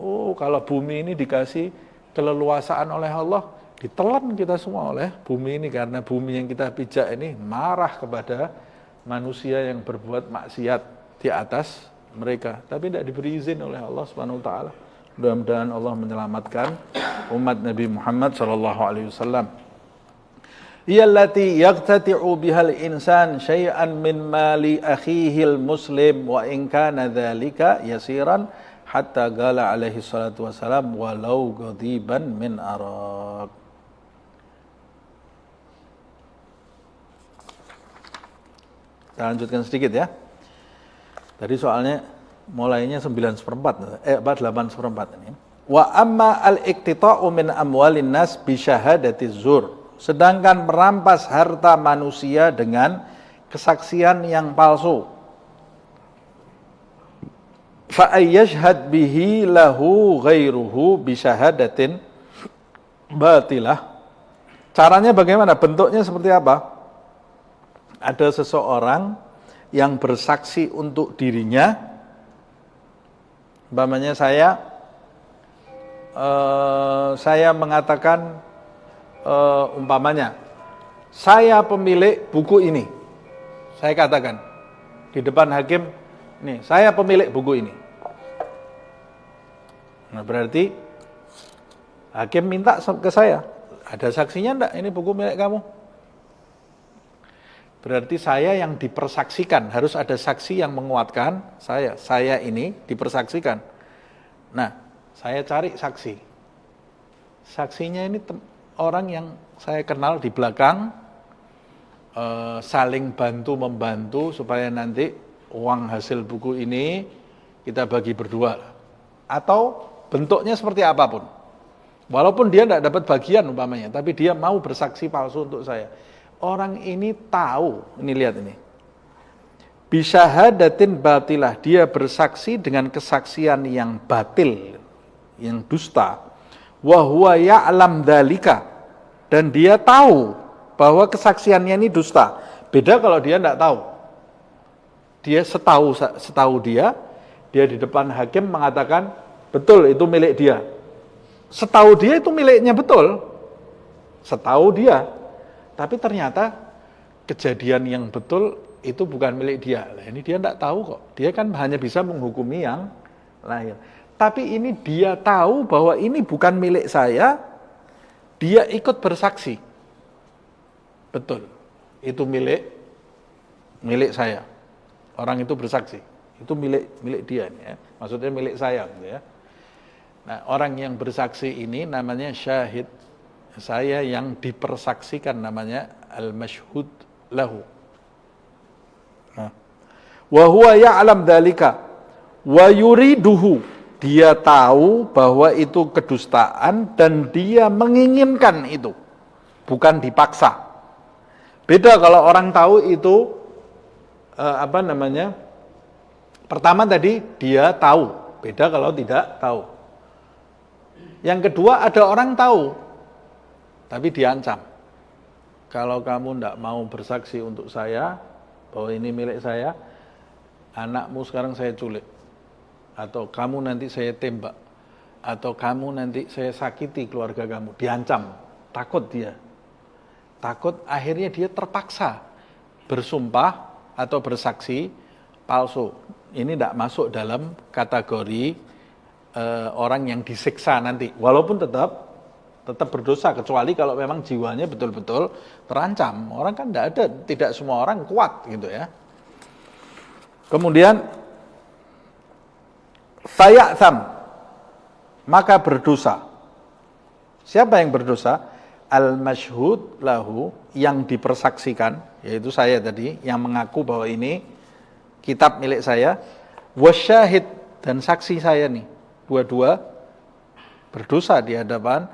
Oh, kalau bumi ini dikasih keleluasaan oleh Allah, ditelan kita semua oleh bumi ini, karena bumi yang kita pijak ini marah kepada manusia yang berbuat maksiat di atas mereka, tapi tidak diberi izin oleh Allah Subhanahu wa taala. Mudah-mudahan Allah menyelamatkan umat Nabi Muhammad sallallahu alaihi wasallam. Iyallati yaqtati'u bihal insan syai'an min mali akhihil muslim wa in kana dzalika yasiran hatta qala alaihi salatu wasalam walau ghadiban min arak. Kita lanjutkan sedikit ya. Tadi soalnya mulainya 9/4, 8/4 ini. Wa amma al-iqtita'u min amwalin nas bi syahadati zur. Sedangkan merampas harta manusia dengan kesaksian yang palsu. Fa ayyashhad bihi lahu ghairuhu bi syahadatin batilah. Caranya bagaimana? Bentuknya seperti apa? Ada seseorang yang bersaksi untuk dirinya, umpamanya saya mengatakan, umpamanya saya pemilik buku ini, saya katakan di depan hakim, nih saya pemilik buku ini. Nah berarti hakim minta ke saya, ada saksinya enggak, ini buku milik kamu? Berarti saya yang dipersaksikan, harus ada saksi yang menguatkan saya ini dipersaksikan. Nah, saya cari saksi. Saksinya ini orang yang saya kenal di belakang, saling bantu-membantu supaya nanti uang hasil buku ini kita bagi berdua. Atau bentuknya seperti apapun. Walaupun dia tidak dapat bagian umpamanya, tapi dia mau bersaksi palsu untuk saya. Orang ini tahu, ini lihat ini. Bisyahadatin batilah, dia bersaksi dengan kesaksian yang batil, yang dusta. Wa huwa ya'lam dzalika, dan dia tahu bahwa kesaksiannya ini dusta. Beda kalau dia tidak tahu. Dia setahu dia di depan hakim mengatakan betul itu milik dia. Setahu dia itu miliknya betul. Setahu dia. Tapi ternyata kejadian yang betul itu bukan milik dia. Nah, ini dia tidak tahu kok. Dia kan hanya bisa menghukumi yang lain. Tapi ini dia tahu bahwa ini bukan milik saya, dia ikut bersaksi. Betul, itu milik saya. Orang itu bersaksi, itu milik dia. Ya. Maksudnya milik saya. Gitu ya. Nah, orang yang bersaksi ini namanya syahid. Saya yang dipersaksikan namanya al-mashhud lahu. Wa huwa ya'lam dzalika wa yuriduhu. Dia tahu bahwa itu kedustaan dan dia menginginkan itu. Bukan dipaksa. Beda kalau orang tahu itu pertama tadi dia tahu, beda kalau tidak tahu. Yang kedua ada orang tahu tapi diancam. Kalau kamu tidak mau bersaksi untuk saya, bahwa ini milik saya, anakmu sekarang saya culik. Atau kamu nanti saya tembak. Atau kamu nanti saya sakiti keluarga kamu. Diancam. Takut dia. Takut akhirnya dia terpaksa bersumpah atau bersaksi palsu. Ini tidak masuk dalam kategori orang yang disiksa nanti. Walaupun tetap berdosa, kecuali kalau memang jiwanya betul-betul terancam. Orang kan tidak semua orang kuat gitu ya. Kemudian fayatsam, maka berdosa. Siapa yang berdosa? Al-mashhud lahu, yang dipersaksikan, yaitu saya tadi, yang mengaku bahwa ini kitab milik saya, wasyahid, dan saksi saya nih, dua-dua berdosa di hadapan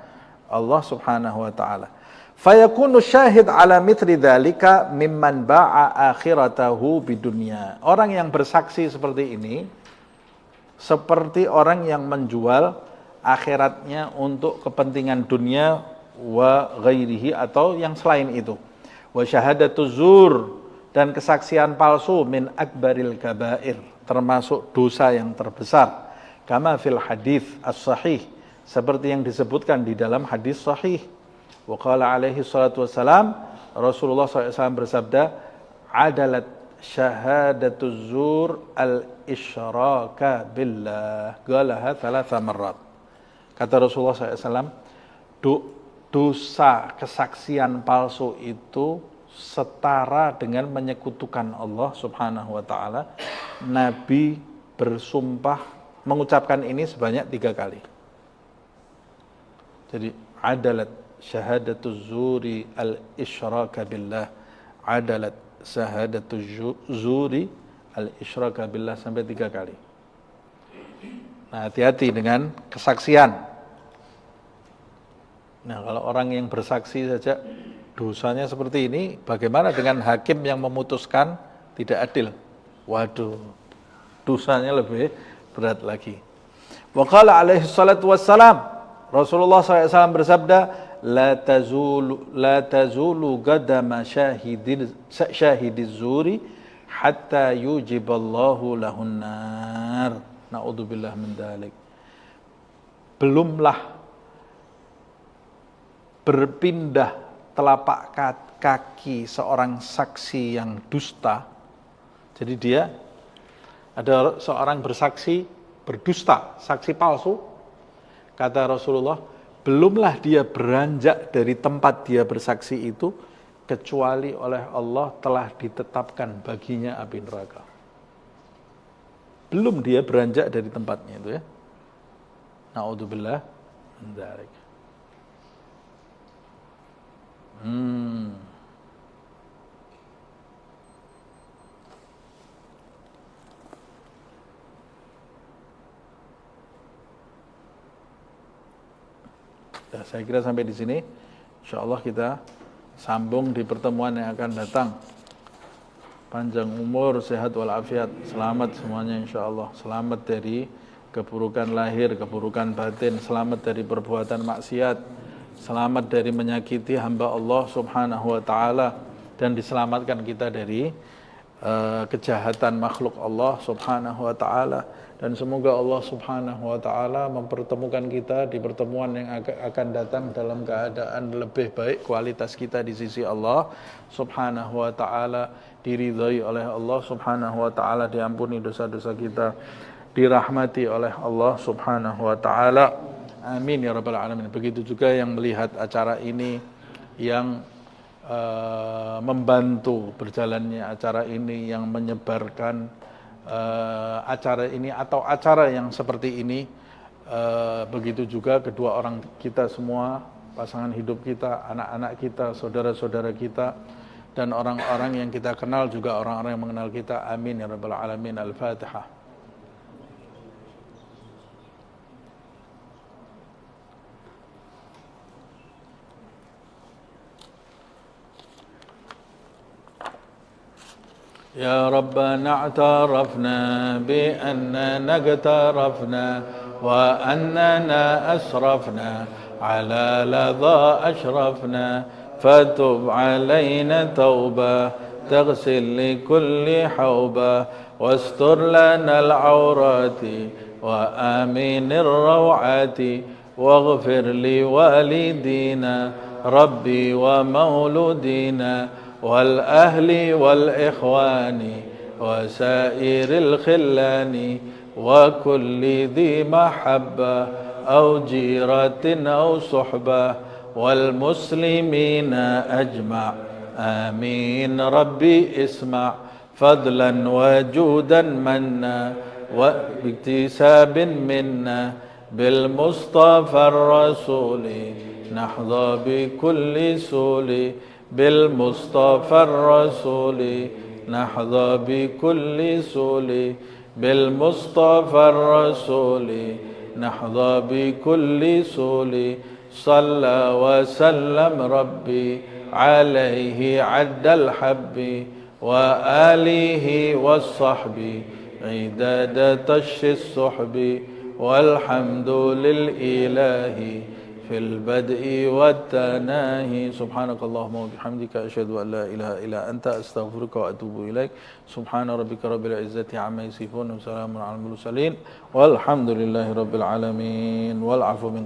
Allah Subhanahu wa taala. Fayakunu syahid ala mithli dzalika mimman ba'a akhiratahu bidunya. Orang yang bersaksi seperti ini seperti orang yang menjual akhiratnya untuk kepentingan dunia wa ghairihi, atau yang selain itu. Wa syahadatu zur, Dan kesaksian palsu min akbaril kabair, termasuk dosa yang terbesar. Kama fil hadis as-sahih, seperti yang disebutkan di dalam hadis sahih. Wa qala alaihi salatu wassalam, Rasulullah SAW bersabda, adalat syahadatuz zur al-isyraka billah. Qalaha 3 marrat. Kata Rasulullah SAW, dosa kesaksian palsu itu setara dengan menyekutukan Allah Subhanahu wa taala. Nabi bersumpah mengucapkan ini sebanyak 3 kali. Jadi adalat syahadatuz zuri al-isyraka billah, adalat syahadatuz zuri al-isyraka billah sampai 3 kali. Nah, hati-hati dengan kesaksian. Nah, kalau orang yang bersaksi saja dosanya seperti ini, bagaimana dengan hakim yang memutuskan tidak adil? Waduh, dosanya lebih berat lagi. Wa qala alaihi salatu wassalam, Rasulullah SAW bersabda, la tazulu qadama syahidiz zuri hatta yujiballahu lahun nar. Na'udzubillah min dzalik. Belumlah berpindah telapak kaki seorang saksi yang dusta. Jadi dia ada seorang bersaksi berdusta, saksi palsu. Kata Rasulullah, belumlah dia beranjak dari tempat dia bersaksi itu kecuali oleh Allah telah ditetapkan baginya api neraka. Belum dia beranjak dari tempatnya itu ya. Na'udzubillah min dzalik. Ya, saya kira sampai di sini. Insyaallah kita sambung di pertemuan yang akan datang. Panjang umur, sehat walafiat, selamat semuanya insyaallah. Selamat dari keburukan lahir, keburukan batin, selamat dari perbuatan maksiat, selamat dari menyakiti hamba Allah Subhanahu wa taala, dan diselamatkan kita dari kejahatan makhluk Allah Subhanahu wa taala. Dan semoga Allah Subhanahu wa taala mempertemukan kita di pertemuan yang akan datang dalam keadaan lebih baik kualitas kita di sisi Allah Subhanahu wa taala, diridhai oleh Allah Subhanahu wa taala, diampuni dosa-dosa kita, dirahmati oleh Allah Subhanahu wa taala. Amin ya rabbal alamin. Begitu juga yang melihat acara ini, yang membantu berjalannya acara ini, yang menyebarkan acara ini atau acara yang seperti ini. Begitu juga kedua orang kita semua, pasangan hidup kita, anak-anak kita, saudara-saudara kita, dan orang-orang yang kita kenal juga orang-orang yang mengenal kita. Amin ya rabbal alamin. Al-Fatihah. يا ربنا اعترفنا بأننا اقترفنا وأننا أسرفنا على لظى أشرفنا فتب علينا توبة تغسل لكل حوبة واستر لنا العورات وآمن الروعات واغفر لوالدينا ربي ومولودينا والأهل والإخوان وسائر الخلان وكل ذي محبة أو جيرة أو صحبة والمسلمين أجمع آمين ربي اسمع فضلا وجودا منا واكتساب منا بالمصطفى الرسول نحظى بكل سول بالمصطفى الرسول نحظى بكل سول بالمصطفى الرسول نحظى بكل سول صلى وسلم ربي عليه عد الحب وآله والصحب عداد طش الصحب والحمد للإله في البدء والتناهي سبحانك اللهم وبحمدك أشهد أن لا إله إلا أنت أستغفرك وأتوب إليك سبحان ربك رب العزة عما يصفون وسلام على المرسلين والحمد لله رب العالمين والعفو منكم